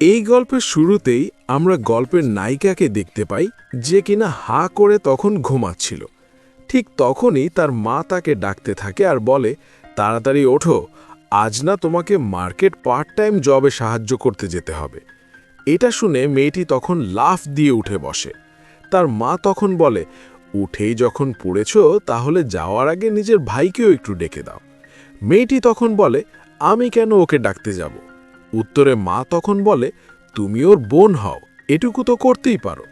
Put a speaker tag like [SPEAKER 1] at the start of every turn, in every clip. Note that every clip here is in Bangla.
[SPEAKER 1] এই গল্পের শুরুতেই আমরা গল্পের নায়িকাকে দেখতে পাই, যে কিনা হাঁ করে তখন ঘুমাচ্ছিল। ঠিক তখনই তার মা তাকে ডাকতে থাকে আর বলে, তাড়াতাড়ি ওঠো, আজ না তোমাকে মার্কেট পার্ট টাইম জবে সাহায্য করতে যেতে হবে। এটা শুনে মেয়েটি তখন লাফ দিয়ে উঠে বসে। তার মা তখন বলে, উঠেই যখন পড়েছ তাহলে যাওয়ার আগে নিজের ভাইকেও একটু ডেকে দাও। মেয়েটি তখন বলে, আমি কেন ওকে ডাকতে যাব? উত্তরে মা তখন বলে, তুমি ওর বোন হও, এটুকু তো করতেই পারো।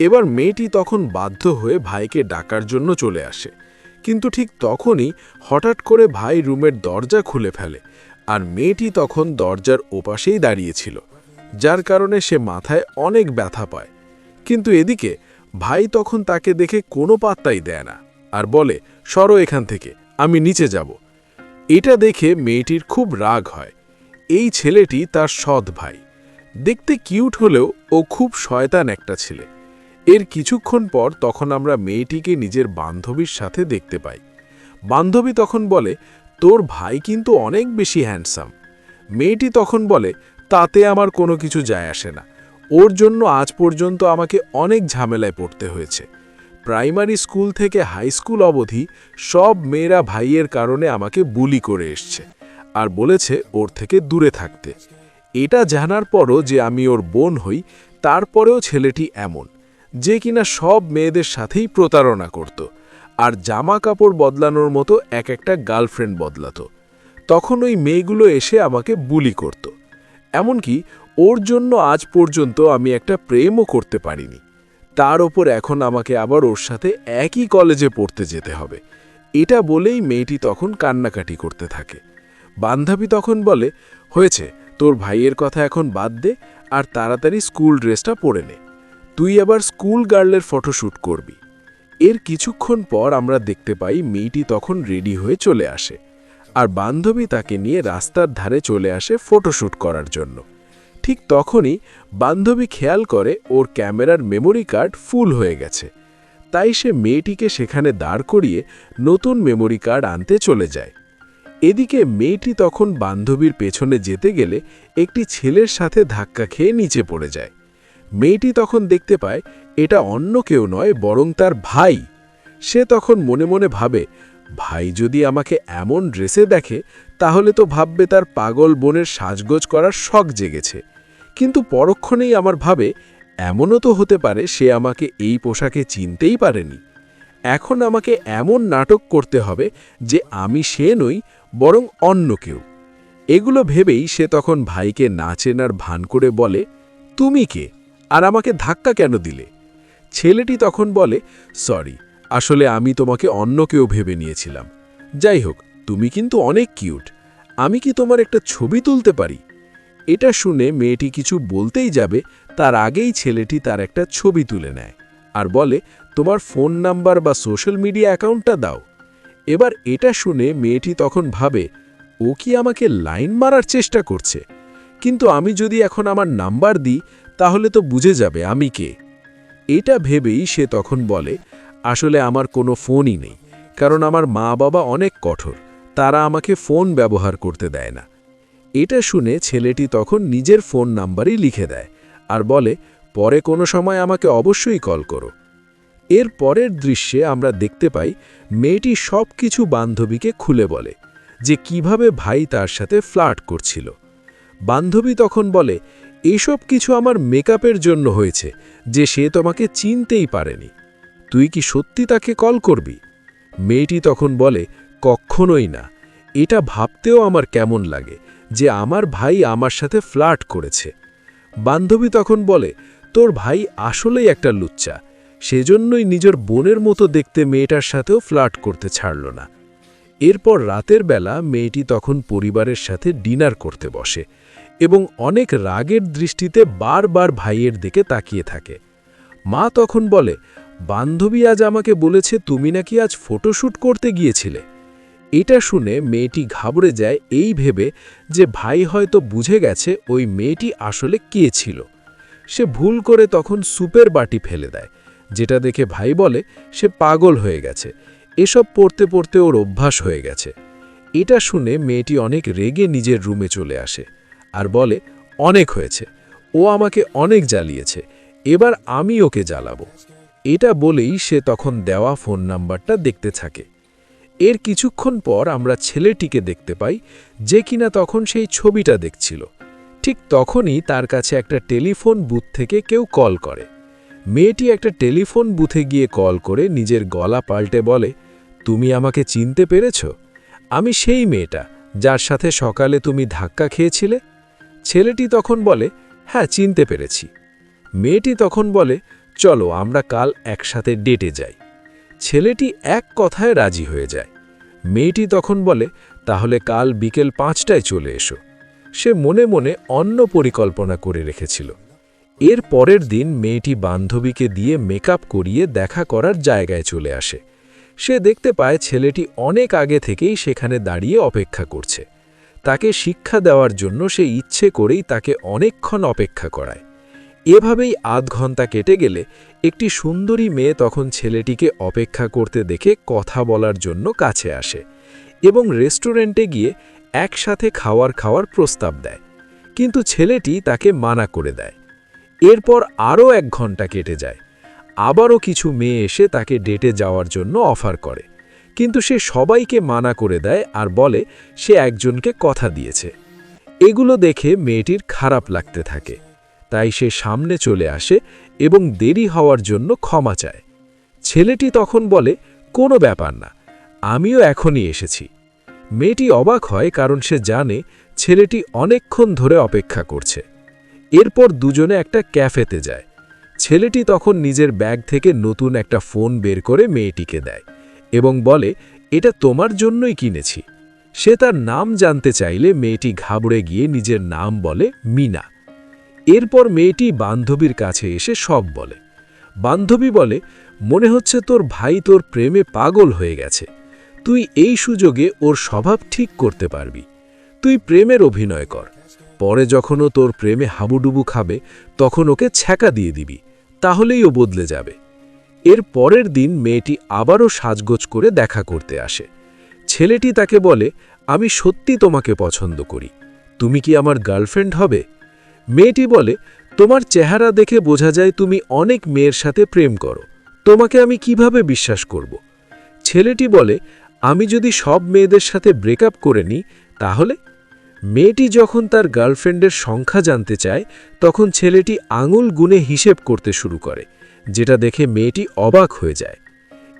[SPEAKER 1] এবার মেয়েটি তখন বাধ্য হয়ে ভাইকে ডাকার জন্য চলে আসে, কিন্তু ঠিক তখনই হঠাৎ করে ভাই রুমের দরজা খুলে ফেলে, আর মেয়েটি তখন দরজার ওপাশেই দাঁড়িয়েছিল, যার কারণে সে মাথায় অনেক ব্যথা পায়। কিন্তু এদিকে ভাই তখন তাকে দেখে কোনো পাত্তাই দেয় না আর বলে, সরো এখান থেকে, আমি নিচে যাব। এটা দেখে মেয়েটির খুব রাগ হয়। এই ছেলেটি তার সৎ ভাই, দেখতে কিউট হলেও ও খুব শয়তান একটা ছেলে। এর কিছুক্ষণ পর তখন আমরা মেয়েটিকে নিজের বান্ধবীর সাথে দেখতে পাই। বান্ধবী তখন বলে, তোর ভাই কিন্তু অনেক বেশি হ্যান্ডসাম। মেয়েটি তখন বলে, তাতে আমার কোনো কিছু যায় আসে না, ওর জন্য আজ পর্যন্ত আমাকে অনেক ঝামেলায় পড়তে হয়েছে। প্রাইমারি স্কুল থেকে হাই স্কুল অবধি সব মেয়েরা ভাইয়ের কারণে আমাকে বুলি করে এসছে আর বলেছে ওর থেকে দূরে থাকতে। এটা জানার পরও যে আমি ওর বোন হই, তারপরেও ছেলেটি এমন, যে কিনা সব মেয়েদের সাথেই প্রতারণা করত আর জামা কাপড় বদলানোর মতো এক একটা গার্লফ্রেন্ড বদলাতো। তখন ওই মেয়েগুলো এসে আমাকে বুলি করত। এমনকি ওর জন্য আজ পর্যন্ত আমি একটা প্রেমও করতে পারিনি। তার ওপর এখন আমাকে আবার ওর সাথে একই কলেজে পড়তে যেতে হবে। এটা বলেই মেয়েটি তখন কান্নাকাটি করতে থাকে। বান্ধবী তখন বলে, হয়েছে, তোর ভাইয়ের কথা এখন বাদ দে আর তাড়াতাড়ি স্কুল ড্রেসটা পরে নে, তুই আবার স্কুল গার্লের ফটোশ্যুট করবি। এর কিছুক্ষণ পর আমরা দেখতে পাই মেয়েটি তখন রেডি হয়ে চলে আসে, আর বান্ধবী তাকে নিয়ে রাস্তার ধারে চলে আসে ফটোশ্যুট করার জন্য। ঠিক তখনই বান্ধবী খেয়াল করে ওর ক্যামেরার মেমোরি কার্ড ফুল হয়ে গেছে, তাই সে মেয়েটিকে সেখানে দাঁড় করিয়ে নতুন মেমোরি কার্ড আনতে চলে যায়। এদিকে মেয়েটি তখন বান্ধবীর পেছনে যেতে গেলে একটি ছেলের সাথে ধাক্কা খেয়ে নিচে পড়ে যায়। মেয়েটি তখন দেখতে পায় এটা অন্য কেউ নয়, বরং তার ভাই। সে তখন মনে মনে ভাবে, ভাই যদি আমাকে এমন ড্রেসে দেখে তাহলে তো ভাববে তার পাগল বোনের সাজগোজ করার শখ জেগেছে। কিন্তু পরক্ষণেই আমার ভাবে, এমনও তো হতে পারে সে আমাকে এই পোশাকে চিনতেই পারেনি। এখন আমাকে এমন নাটক করতে হবে যে আমি সে নই, বরং অন্য কেউ। এগুলো ভেবেই সে তখন ভাইকে না চেনার ভান করে বলে, তুমি কে আর আমাকে ধাক্কা কেন দিলে? ছেলেটি তখন বলে, সরি, আসলে আমি তোমাকে অন্য কেউ ভেবে নিয়েছিলাম। যাই হোক, তুমি কিন্তু অনেক কিউট, আমি কি তোমার একটা ছবি তুলতে পারি? এটা শুনে মেয়েটি কিছু বলতেই যাবে, তার আগেই ছেলেটি তার একটা ছবি তুলে নেয় আর বলে, তোমার ফোন নাম্বার বা সোশ্যাল মিডিয়া অ্যাকাউন্টটা দাও। এবার এটা শুনে মেয়েটি তখন ভাবে, ও কি আমাকে লাইন মারার চেষ্টা করছে? কিন্তু আমি যদি এখন আমার নাম্বার দিই তাহলে তো বুঝে যাবে আমি কে। এটা ভেবেই সে তখন বলে, আসলে আমার কোনো ফোনই নেই, কারণ আমার মা বাবা অনেক কঠোর, তারা আমাকে ফোন ব্যবহার করতে দেয় না। এটা শুনে ছেলেটি তখন নিজের ফোন নাম্বারই লিখে দেয় আর বলে, পরে কোনো সময় আমাকে অবশ্যই কল করো। এর পরের দৃশ্যে আমরা দেখতে পাই মেয়েটি সব কিছু বান্ধবীকে খুলে বলে, যে কিভাবে ভাই তার সাথে ফ্লার্ট করছিল। বান্ধবী তখন বলে, এসব কিছু আমার মেকআপের জন্য হয়েছে, যে সে তোমাকে চিনতেই পারেনি। তুই কি সত্যি তাকে কল করবি? মেয়েটি তখন বলে, কখনোই না, এটা ভাবতেও আমার কেমন লাগে যে আমার ভাই আমার সাথে ফ্লার্ট করেছে। বান্ধবী তখন বলে, তোর ভাই আসলেই একটা লুচ্চা, সেজন্যই নিজের বোনের মতো দেখতে মেয়েটার সাথেও ফ্লার্ট করতে ছাড়ল না। এরপর রাতের বেলা মেয়েটি তখন পরিবারের সাথে ডিনার করতে বসে এবং অনেক রাগের দৃষ্টিতে বারবার ভাইয়ের দিকে তাকিয়ে থাকে। মা তখন বলে, বান্ধবী আজ আমাকে বলেছে তুমি নাকি আজ ফটোশ্যুট করতে গিয়েছিলে। এটা শুনে মেয়েটি ঘাবড়ে যায়, এই ভেবে যে ভাই হয়তো বুঝে গেছে ওই মেয়েটি আসলে কে ছিল। সে ভুল করে তখন সুপের বাটি ফেলে দেয়, যেটা দেখে ভাই বলে সে পাগল হয়ে গেছে, এসব পড়তে পড়তে ওর অভ্যাস হয়ে গেছে। এটা শুনে মেয়েটি অনেক রেগে নিজের রুমে চলে আসে আর বলে, অনেক হয়েছে, ও আমাকে অনেক জ্বালিয়েছে, এবার আমি ওকে জ্বালাবো। এটা বলেই সে তখন দেওয়া ফোন নাম্বারটা দেখতে থাকে। এর কিছুক্ষণ পর আমরা ছেলেটিকে দেখতে পাই, যে কিনা তখন সেই ছবিটা দেখছিল। ঠিক তখনই তার কাছে একটা টেলিফোন বুথ থেকে কেউ কল করে। মেয়েটি একটা টেলিফোন বুথে গিয়ে কল করে নিজের গলা পাল্টে বলে, তুমি আমাকে চিনতে পেরেছ? আমি সেই মেয়েটা যার সাথে সকালে তুমি ধাক্কা খেয়েছিলে। ছেলেটি তখন বলে, হ্যাঁ, চিনতে পেরেছি। মেয়েটি তখন বলে, চলো আমরা কাল একসাথে ডেটে যাই। ছেলেটি এক কথায় রাজি হয়ে যায়। মেয়েটি তখন বলে, তাহলে কাল বিকেল 5টায় চলে এসো। সে মনে মনে অন্য পরিকল্পনা করে রেখেছিল। এর পরের দিন মেয়েটি বান্ধবীকে দিয়ে মেকআপ করিয়ে দেখা করার জায়গায় চলে আসে। সে দেখতে পায় ছেলেটি অনেক আগে থেকেই সেখানে দাঁড়িয়ে অপেক্ষা করছে। তাকে শিক্ষা দেওয়ার জন্য সে ইচ্ছে করেই তাকে অনেকক্ষণ অপেক্ষা করায়। এভাবেই আধ ঘন্টা কেটে গেলে একটি সুন্দরী মেয়ে তখন ছেলেটিকে অপেক্ষা করতে দেখে কথা বলার জন্য কাছে আসে এবং রেস্টুরেন্টে গিয়ে একসাথে খাওয়ার প্রস্তাব দেয়, কিন্তু ছেলেটি তাকে মানা করে দেয়। এরপর আরও 1 ঘন্টা কেটে যায়। আবারও কিছু মেয়ে এসে তাকে ডেটে যাওয়ার জন্য অফার করে, কিন্তু সে সবাইকে মানা করে দেয় আর বলে সে একজনকে কথা দিয়েছে। এগুলো দেখে মেয়েটির খারাপ লাগতে থাকে, তাই সে সামনে চলে আসে এবং দেরি হওয়ার জন্য ক্ষমা চায়। ছেলেটি তখন বলে, কোনো ব্যাপার না, আমিও এখনই এসেছি। মেয়েটি অবাক হয়, কারণ সে জানে ছেলেটি অনেকক্ষণ ধরে অপেক্ষা করছে। এরপর দুজনে একটা ক্যাফেতে যায়। ছেলেটি তখন নিজের ব্যাগ থেকে নতুন একটা ফোন বের করে মেয়েটিকে দেয় এবং বলে, এটা তোমার জন্যই কিনেছি। সে তার নাম জানতে চাইলে মেয়েটি ঘাবড়ে গিয়ে নিজের নাম বলে, মিনা। এরপর মেয়েটি বান্ধবীর কাছে এসে সব বলে। বান্ধবী বলে, মনে হচ্ছে তোর ভাই তোর প্রেমে পাগল হয়ে গেছে। তুই এই সুযোগে ওর স্বভাব ঠিক করতে পারবি। তুই প্রেমের অভিনয় কর, পরে যখন ও তোর প্রেমে হাবুডুবু খাবে তখন ওকে ছ্যাঁকা দিয়ে দিবি, তাহলেই ও বদলে যাবে। এর পরের দিন মেয়েটি আবারও সাজগোজ করে দেখা করতে আসে। ছেলেটি তাকে বলে, আমি সত্যি তোমাকে পছন্দ করি, তুমি কি আমার গার্লফ্রেন্ড হবে? মেয়েটি বলে, তোমার চেহারা দেখে বোঝা যায় তুমি অনেক মেয়ের সাথে প্রেম করো, তোমাকে আমি কিভাবে বিশ্বাস করব? ছেলেটি বলে, আমি যদি সব মেয়েদের সাথে ব্রেকআপ করে নিই তাহলে? মেয়েটি যখন তার গার্লফ্রেন্ডের সংখ্যা জানতে চায় তখন ছেলেটি আঙুল গুনে হিসেব করতে শুরু করে, যেটা দেখে মেয়েটি অবাক হয়ে যায়।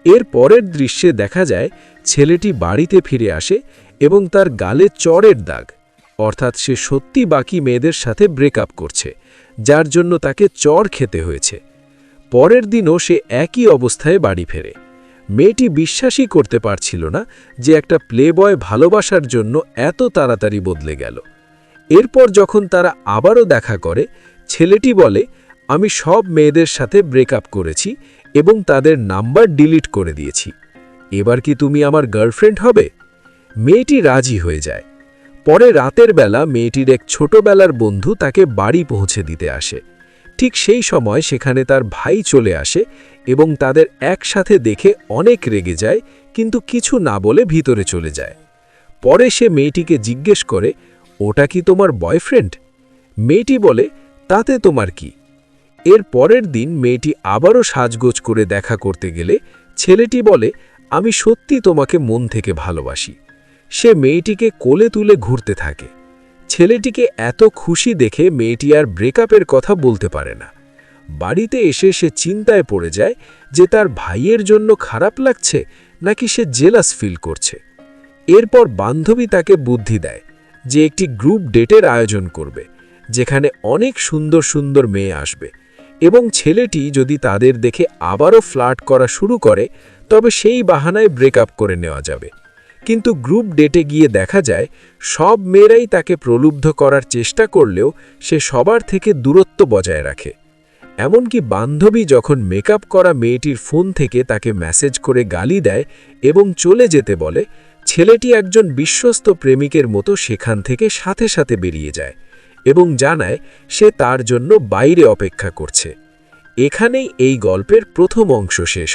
[SPEAKER 1] এর পরের দৃশ্যে দেখা যায় ছেলেটি বাড়িতে ফিরে আসে এবং তার গালে চড়ের দাগ, অর্থাৎ সে সত্যি বাকি মেয়েদের সাথে ব্রেকআপ করছে, যার জন্য তাকে চড় খেতে হয়েছে। পরের দিনও সে একই অবস্থায় বাড়ি ফেরে। মেয়েটি বিশ্বাসই করতে পারছিল না যে একটা প্লেবয় ভালোবাসার জন্য এত তাড়াতাড়ি বদলে গেল। এরপর যখন তারা আবারও দেখা করে, ছেলেটি বলে, আমি সব মেয়েদের সাথে ব্রেকআপ করেছি এবং তাদের নাম্বার ডিলিট করে দিয়েছি। এবার কি তুমি আমার গার্লফ্রেন্ড হবে? মেয়েটি রাজি হয়ে যায়। পরে রাতের বেলা মেয়েটির এক ছোটবেলার বন্ধু তাকে বাড়ি পৌঁছে দিতে আসে। ঠিক সেই সময় সেখানে তার ভাই চলে আসে এবং তাদের একসাথে দেখে অনেক রেগে যায়, কিন্তু কিছু না বলে ভিতরে চলে যায়। পরে সে মেয়েটিকে জিজ্ঞেস করে, ওটা কি তোমার বয়ফ্রেন্ড? মেয়েটি বলে, তাতে তোমার কি? এর পরের দিন মেয়েটি আবারও সাজগোজ করে দেখা করতে গেলে ছেলেটি বলে, আমি সত্যি তোমাকে মন থেকে ভালোবাসি। সে মেয়েটিকে কোলে তুলে ঘুরতে থাকে। ছেলেটিকে এত খুশি দেখে মেয়েটি আর ব্রেকআপের কথা বলতে পারে না। বাড়িতে এসে সে চিন্তায় পড়ে যায় যে তার ভাইয়ের জন্য খারাপ লাগছে নাকি সে জেলাস ফিল করছে। এরপর বান্ধবী তাকে বুদ্ধি দেয় যে একটি গ্রুপ ডেটের আয়োজন করবে, যেখানে অনেক সুন্দর সুন্দর মেয়ে আসবে এবং ছেলেটি যদি তাদের দেখে আবারও ফ্লার্ট করা শুরু করে তবে সেই বাহানায় ব্রেকআপ করে নেওয়া যাবে। কিন্তু গ্রুপ ডেটে গিয়ে দেখা যায় সব মেয়েরাই তাকে প্রলুব্ধ করার চেষ্টা করলেও সে সবার থেকে দূরত্ব বজায় রাখে। এমনকি বান্ধবী যখন মেকআপ করা মেয়েটির ফোন থেকে তাকে মেসেজ করে গালি দেয় এবং চলে যেতে বলে, ছেলেটি একজন বিশ্বস্ত প্রেমিকের মতো সেখান থেকে সাথে সাথে বেরিয়ে যায় এবং জানায় সে তার জন্য বাইরে অপেক্ষা করছে। এখানেই এই গল্পের প্রথম অংশ শেষ।